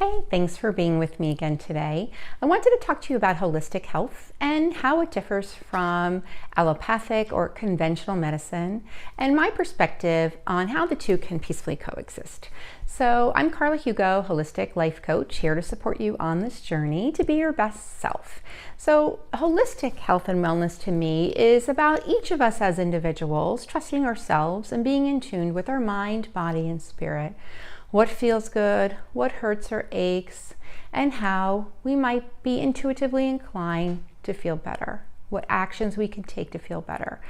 Hey, thanks for being with me again today. I wanted to talk to you about holistic health and how it differs from allopathic or conventional medicine and my perspective on how the two can peacefully coexist. So I'm Carla Hugo, holistic life coach, here to support you on this journey to be your best self. So holistic health and wellness to me is about each of us as individuals, trusting ourselves and being in tune with our mind, body, and spirit. What feels good, what hurts or aches, and how we might be intuitively inclined to feel better, what actions we can take to feel better.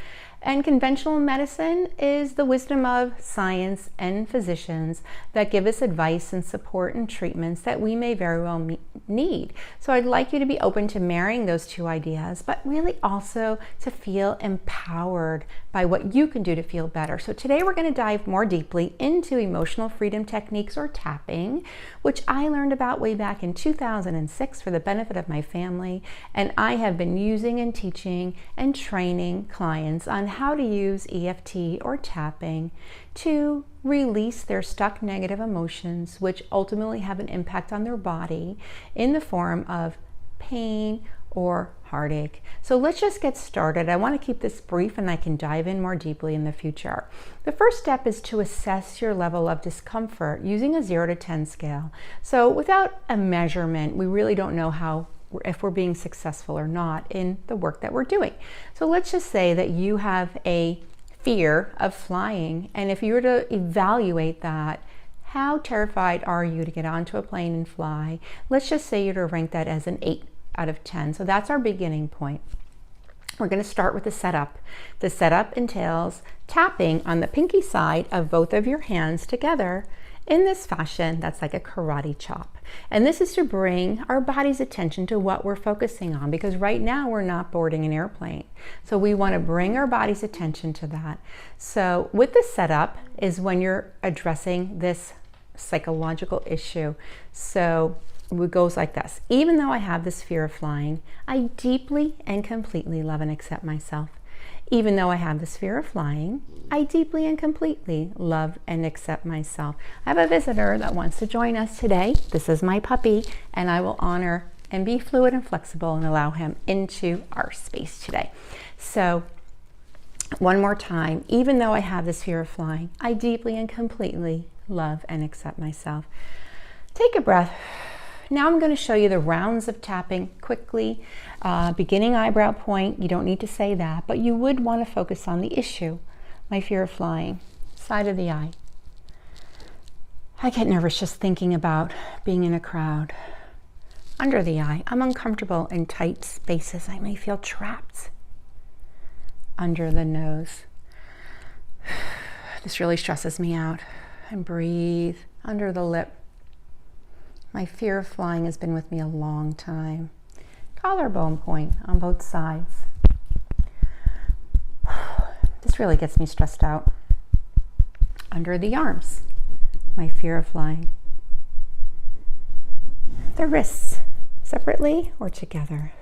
And conventional medicine is the wisdom of science and physicians that give us advice and support and treatments that we may very well need. So I'd like you to be open to marrying those two ideas, but really also to feel empowered by what you can do to feel better. So today we're going to dive more deeply into emotional freedom techniques or tapping, which I learned about way back in 2006 for the benefit of my family. And I have been using and teaching and training clients on how to use EFT or tapping to release their stuck negative emotions, which ultimately have an impact on their body in the form of pain or heartache. So let's just get started. I want to keep this brief and I can dive in more deeply in the future. The first step is to assess your level of discomfort using a 0 to 10 scale. So without a measurement, we really don't know if we're being successful or not in the work that we're doing. So let's just say that you have a fear of flying, and if you were to evaluate that, how terrified are you to get onto a plane and fly? Let's just say you're to rank that as an 8 out of 10. So that's our beginning point. We're going to start with the setup. The setup entails tapping on the pinky side of both of your hands together in this fashion that's like a karate chop. And this is to bring our body's attention to what we're focusing on, because right now we're not boarding an airplane. So we want to bring our body's attention to that. So with the setup is when you're addressing this psychological issue. So it goes like this. Even though I have this fear of flying, I deeply and completely love and accept myself. Even though I have this fear of flying, I deeply and completely love and accept myself. I have a visitor that wants to join us today. This is my puppy, and I will honor and be fluid and flexible and allow him into our space today. So one more time, even though I have this fear of flying, I deeply and completely love and accept myself. Take a breath. Now I'm going to show you the rounds of tapping quickly. Beginning eyebrow point, you don't need to say that, but you would want to focus on the issue, my fear of flying, side of the eye. I get nervous just thinking about being in a crowd. Under the eye, I'm uncomfortable in tight spaces. I may feel trapped. Under the nose. This really stresses me out. And breathe. Under the lip. My fear of flying has been with me a long time. Collarbone point on both sides. This really gets me stressed out. Under the arms, my fear of flying. The wrists, separately or together.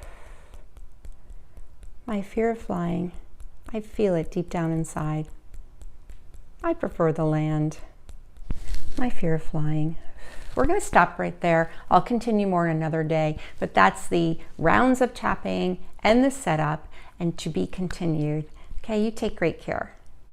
My fear of flying, I feel it deep down inside. I prefer the land. My fear of flying. We're going to stop right there. I'll continue more in another day, but that's the rounds of tapping and the setup, and to be continued. Okay, you take great care.